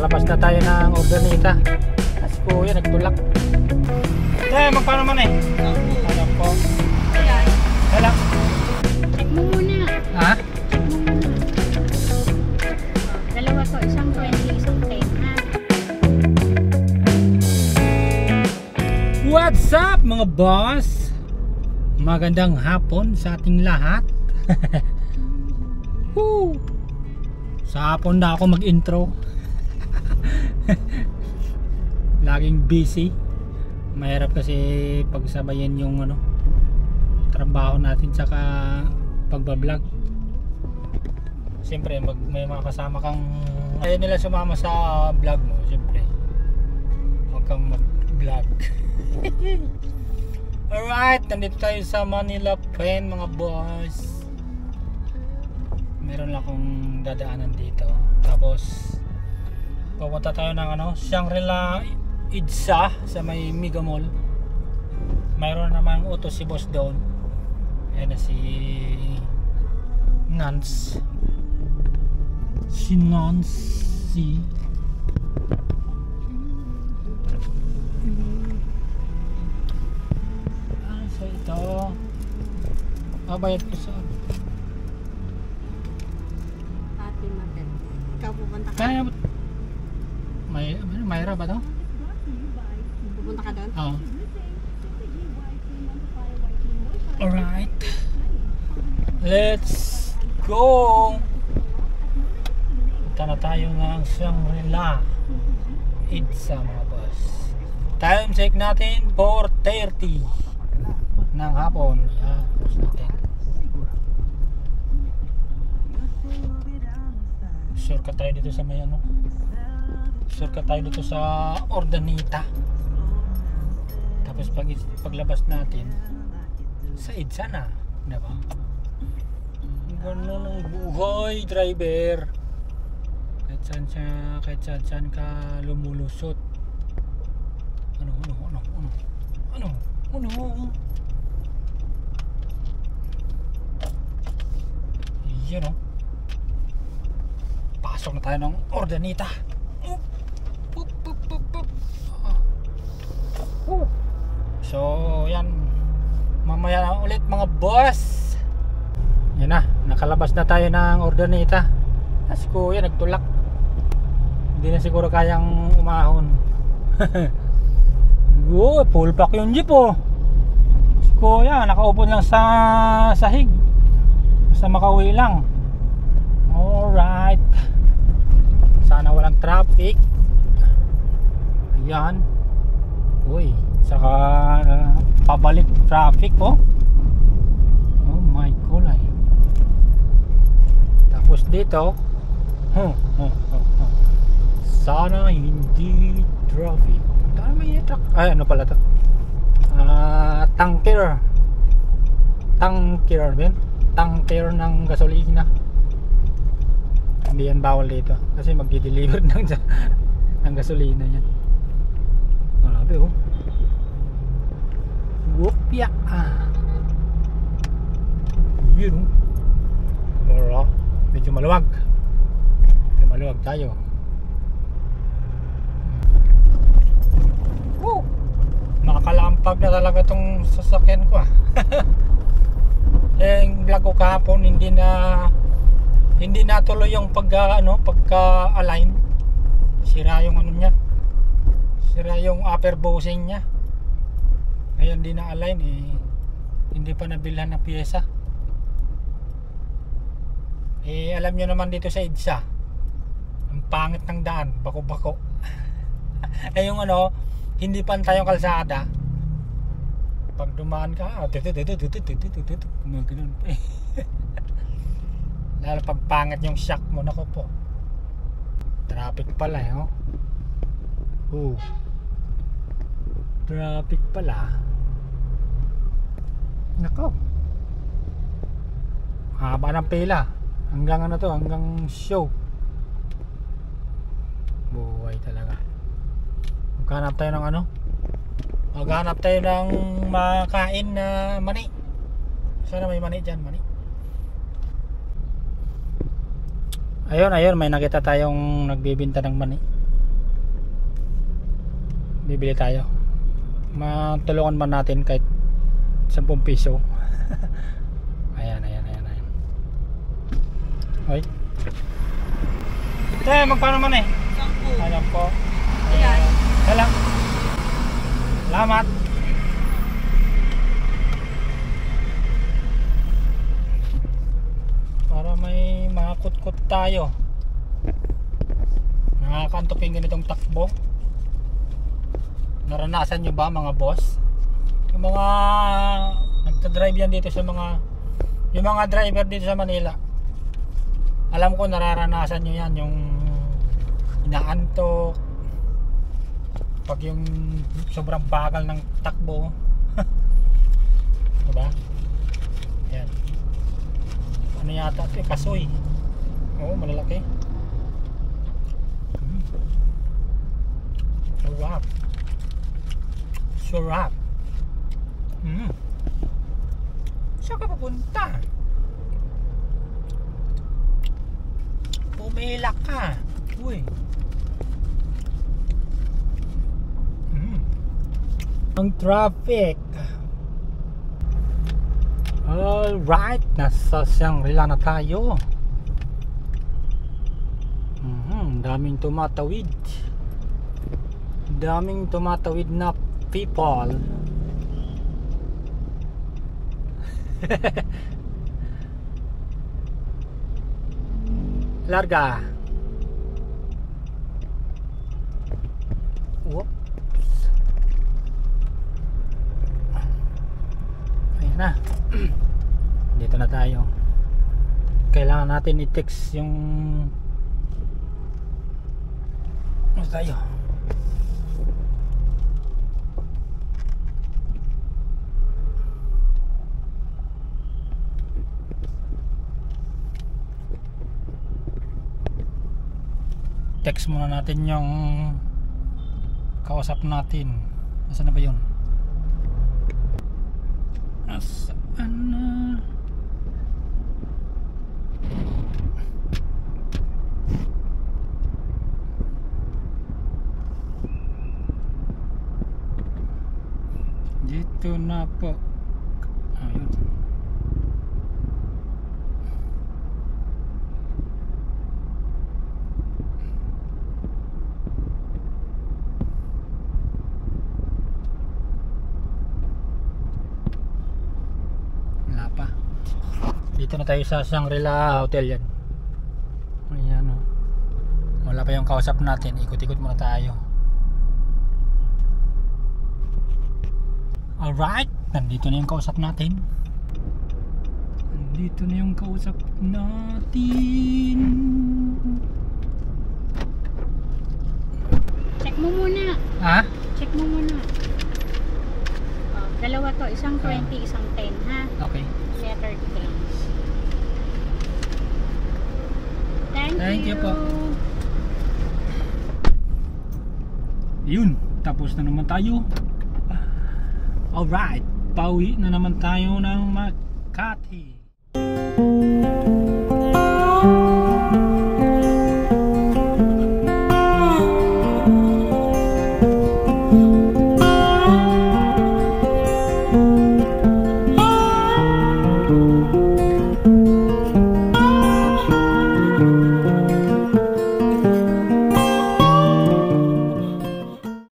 nakalabas na tayo ng Ordaneta. Kasi kuya nagtulak. Magpaano man eh? Ano po? Wala. Check mo muna. Ha? Check mo muna. Dalawa to, isang 20, isang 10 ha. What's up mga boss? Magandang hapon sa ating lahat. Woo! Sa hapon na ako mag-intro. Laging busy. Mahirap kasi pagsabayan yung trabaho natin tsaka pagbablog. Siyempre may mga kasama kang ayaw nila sumama sa vlog mo. Siyempre huwag kang mag-vlog. Alright, nandito tayo sa Manila Pen mga boss. Meron lang akong dadaanan dito. Tapos pupunta tayo ng Shangri-La Idsa sa may Mega Mall. Mayroon namang utos si boss doon. Ayan na si Nance. Si Nancy. So ito bayad ko sa Ate Matet. Ikaw pupunta ka? kaya Mayra ba to? Pupunta ka doon? Oo. Alright, let's go. Punta na tayo ng Shangri-La Idsa mga boss. Time check natin 4:30 ng hapon. Post natin. Shortcut tayo dito sa may shortcut tayo dito sa Ordaneta. Tapos paglabas natin sa Idsa na, diba? Ganun ang buhay, driver. Kahit saan ka lumulusot. Ano? Yun pasok na tayo ng Ordaneta. So yan, mamaya na ulit mga boss. Yan na, nakalabas na tayo ng Ordaneta. Kasi kuya nagtulak. Hindi na siguro kayang umahon. Full pack yung jeep Si kuya nakaupo lang sa sahig. Basta makauwi lang. Alright, sana walang traffic. Ayan. Uy, saka pabalik traffic oh my kulay. Tapos dito sana hindi traffic. May truck. Ay, ano pala to? Tanker Tanker ng gasolina. Hindi yan bawal dito kasi magdi-deliver ng gasolina yan. Grabe Whoopya. Yun medyo maluwag tayo. Nakakalampag na talaga tong sasakyan ko yung vlog ko kahapon hindi na tuloy yung pagka-align. Sira yung sira yung upper bossing niya. Ngayon hindi na align hindi pa nabilhan ng pyesa. Alam nyo naman dito sa Idsa ang pangit ng daan, bako-bako. Yung hindi pantay yung kalsada. Pag dumaan ka ganoon pa lalo pag pangit yung shock mo. Nako po, traffic pala traffic pala. Nako, haba ng pila hanggang hanggang show. Buhay talaga. Maghanap tayo ng makain na mani. Sana may mani dyan, mani. Ayun, may nakita tayong nagbebenta ng mani. bibili tayo. Matulungan man natin kahit 10 piso. Ayan. Ay. Magkano man eh? 10. Alam po. Ayan. Salamat. Para may makakut-kut tayo. Nakakantok yung ganitong takbo. Naranasan nyo ba mga boss? Yung mga nagta-drive yan dito sa yung mga driver dito sa Manila. Alam ko nararanasan nyo yan, yung inaantok pag yung sobrang bagal ng takbo. Diba? Yan. Ano yata ito? Kasoy. Oo, malalaki. Sarap. Sarap. Saan ka papunta? Pumila ka. Uy. Ang traffic. Alright, nasa Shangri-La na tayo. Daming tumatawid. Daming tumatawid na people. Larga. Whoops. Ayun na. Dito na tayo. Kailangan natin i-text yung ano tayo. Text muna natin yung kausap natin. Nasaan na ba yun? Nasaan na? Dito na po. Ayun. Dito na tayo sa Shangri-La Hotel yan. Ayan o. Wala pa yung kausap natin. Ikot-ikot muna tayo. Alright. Nandito na yung kausap natin. Nandito na yung kausap natin. Check mo muna. Ha? Check mo muna. Dalawa to. Isang 20, isang 10 ha. Okay. Letter grams. Thank you po. Yun, tapos na naman tayo. Alright, pauwi na naman tayo ng Makati.